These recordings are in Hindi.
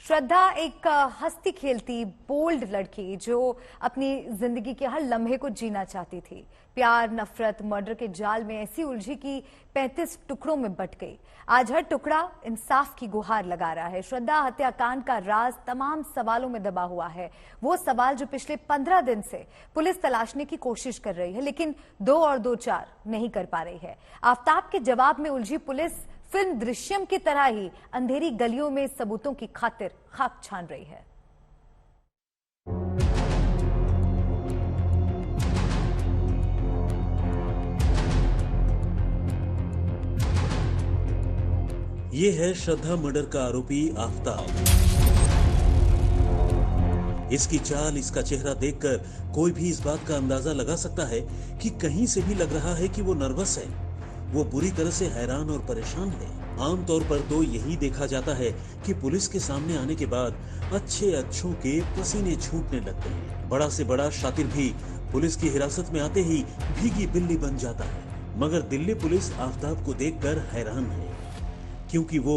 श्रद्धा एक हंसती खेलती बोल्ड लड़की जो अपनी जिंदगी के हर लम्हे को जीना चाहती थी। प्यार, नफरत, मर्डर के जाल में ऐसी उलझी कि 35 टुकड़ों में बट गई। आज हर टुकड़ा इंसाफ की गुहार लगा रहा है। श्रद्धा हत्याकांड का राज तमाम सवालों में दबा हुआ है। वो सवाल जो पिछले 15 दिन से पुलिस तलाशने की कोशिश कर रही है, लेकिन 2 और 2 4 नहीं कर पा रही है। आफताब के जवाब में उलझी पुलिस फिल्म दृश्यम की तरह ही अंधेरी गलियों में सबूतों की खातिर खाक छान रही है। ये है श्रद्धा मर्डर का आरोपी आफताब। इसकी चाल, इसका चेहरा देखकर कोई भी इस बात का अंदाजा लगा सकता है कि कहीं से भी लग रहा है कि वो नर्वस है। वो बुरी तरह से हैरान और परेशान है। आमतौर पर तो यही देखा जाता है कि पुलिस के सामने आने के बाद अच्छों के पसीने छूटने लगते हैं। बड़ा से बड़ा शातिर भी पुलिस की हिरासत में आते ही भीगी बिल्ली बन जाता है। मगर दिल्ली पुलिस आफताब को देखकर हैरान है, क्योंकि वो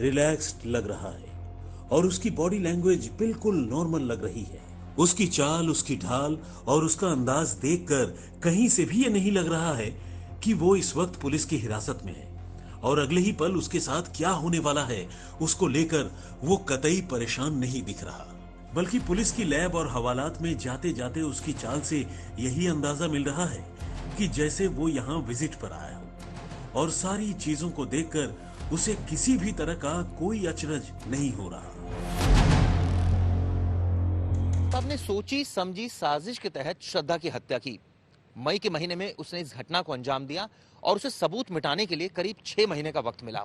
रिलैक्स्ड लग रहा है और उसकी बॉडी लैंग्वेज बिल्कुल नॉर्मल लग रही है। उसकी चाल, उसकी ढाल और उसका अंदाज देखकर कहीं से भी ये नहीं लग रहा है कि वो इस वक्त पुलिस की हिरासत में है और अगले ही पल उसके साथ क्या होने वाला है उसको लेकर वो कतई परेशान नहीं दिख रहा। बल्कि पुलिस की लैब और हवालात में जाते जाते उसकी चाल से यही अंदाजा मिल रहा है कि जैसे वो यहाँ विजिट पर आया हो और सारी चीजों को देखकर उसे किसी भी तरह का कोई अचरज नहीं हो रहा। आपने सोची समझी साजिश के तहत श्रद्धा की हत्या की। मई के महीने में उसने इस घटना को अंजाम दिया और उसे सबूत मिटाने के लिए करीब 6 महीने का वक्त मिला।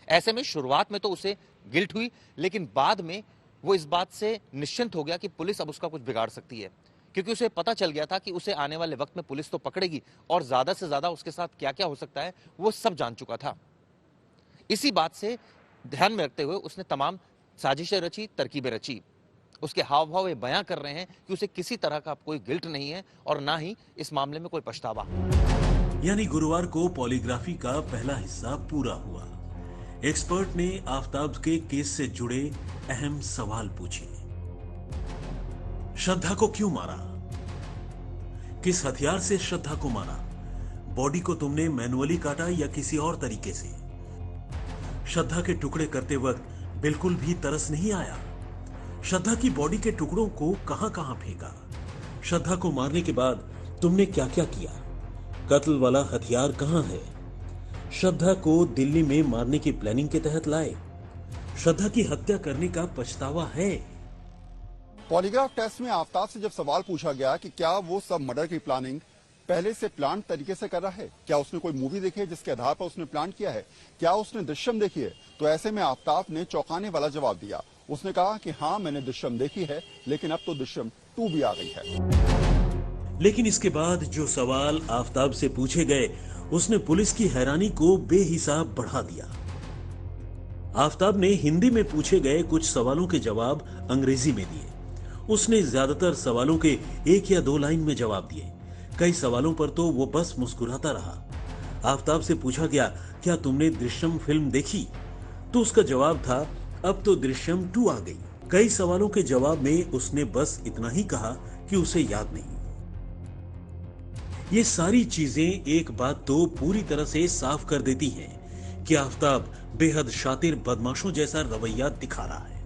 ऐसे में शुरुआत में तो उसे गिल्ट हुई, लेकिन बाद में वो इस बात से निश्चिंत हो गया कि पुलिस अब उसका कुछ बिगाड़ सकती है, क्योंकि उसे पता चल गया था कि उसे आने वाले वक्त में पुलिस तो पकड़ेगी और ज्यादा से ज्यादा उसके साथ क्या क्या हो सकता है वो सब जान चुका था। इसी बात से ध्यान में रखते हुए उसने तमाम साजिशें रची, तरकीबें रची। उसके हाव भाव ये बयां कर रहे हैं कि उसे किसी तरह का कोई गिल्ट नहीं है और ना ही इस मामले में कोई पछतावा। यानी गुरुवार को पॉलीग्राफी का पहला हिस्सा पूरा हुआ। एक्सपर्ट ने आफताब के केस से जुड़े अहम सवाल पूछे। श्रद्धा को क्यों मारा? किस हथियार से श्रद्धा को मारा? बॉडी को तुमने मैनुअली काटा या किसी और तरीके से? श्रद्धा के टुकड़े करते वक्त बिल्कुल भी तरस नहीं आया? श्रद्धा की बॉडी के टुकड़ों को कहां कहां फेंका? श्रद्धा को मारने के बाद तुमने क्या क्या किया? कत्ल वाला हथियार कहां है? श्रद्धा को दिल्ली में मारने की प्लानिंग के तहत लाए? श्रद्धा की हत्या करने का पछतावा है? पॉलीग्राफ टेस्ट में आफताब से जब सवाल पूछा गया कि क्या वो सब मर्डर की प्लानिंग पहले से प्लान तरीके से कर रहा है, क्या उसने कोई मूवी देखी है जिसके आधार पर उसने प्लान किया है, क्या उसने दृश्यम देखी है, तो ऐसे में आफताब ने चौंकाने वाला जवाब दिया। उसने कहा कि हाँ, मैंने दृश्यम देखी है, लेकिन अब तो दृश्यम 2 भी आ गई है। लेकिन इसके बाद जो सवाल आफताब से पूछे गए उसने पुलिस की हैरानी को बेहिसाब बढ़ा दिया। आफताब ने हिंदी में पूछे गए कुछ सवालों के जवाब अंग्रेजी में दिए। उसने ज्यादातर सवालों के 1 या 2 लाइन में जवाब दिए। कई सवालों पर तो वो बस मुस्कुराता रहा। आफताब से पूछा गया, क्या तुमने दृश्यम फिल्म देखी? तो उसका जवाब था, अब तो दृश्यम 2 आ गई। कई सवालों के जवाब में उसने बस इतना ही कहा कि उसे याद नहीं। ये सारी चीजें एक बात तो पूरी तरह से साफ कर देती हैं कि आफताब बेहद शातिर बदमाशों जैसा रवैया दिखा रहा है।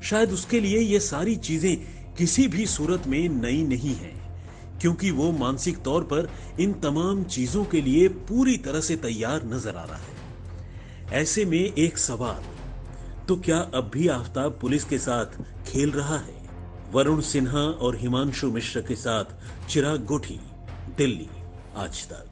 शायद उसके लिए ये सारी चीजें किसी भी सूरत में नई नहीं है, क्योंकि वो मानसिक तौर पर इन तमाम चीजों के लिए पूरी तरह से तैयार नजर आ रहा है। ऐसे में एक सवाल, तो क्या अब भी आफताब पुलिस के साथ खेल रहा है? वरुण सिन्हा और हिमांशु मिश्रा के साथ चिराग गोठी, दिल्ली आज तक।